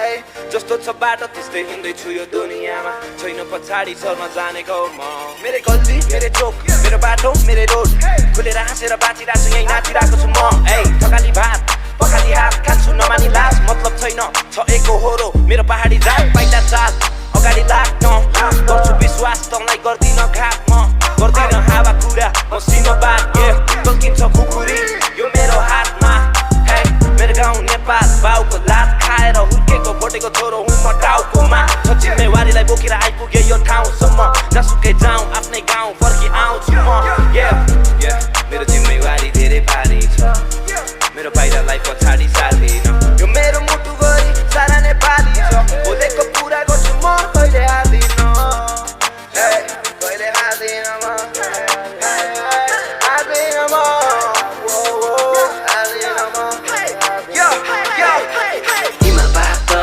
जस्तो छ बाटो त्यस्तै हिँड्दैछु यो दुनियाँमा छैन पछाडि सर्न जानेको म मेरै गल्ती मेरै चोक मेरो बाटो मेरै रोड खुलेर हाँसेर बाँचिरहेको छु यहीँ नाचिरहेको छु म थकाली भात पखाली हात खान्छु नमानी लाज मतलब छैन छ एको होरो मेरो पहाडी जात पाइला चाल अगाडि लाग्न गर्छु विश्वास तँलाई गर्दिन घात म गर्दिन हावा कुरा म सिनो बात तल्किन्छ खुकुरी यो मेरो हातमा मेरो गाउँ नेपाल बाउको लात खाएर हुर्केको भोटेको छोरो हुँ म टाउकोमा छ जिम्मेवारीलाई बोकेर आइपुगे यो ठाउँसम्म जसुकै जाउँ आफ्नै गाउँ फर्के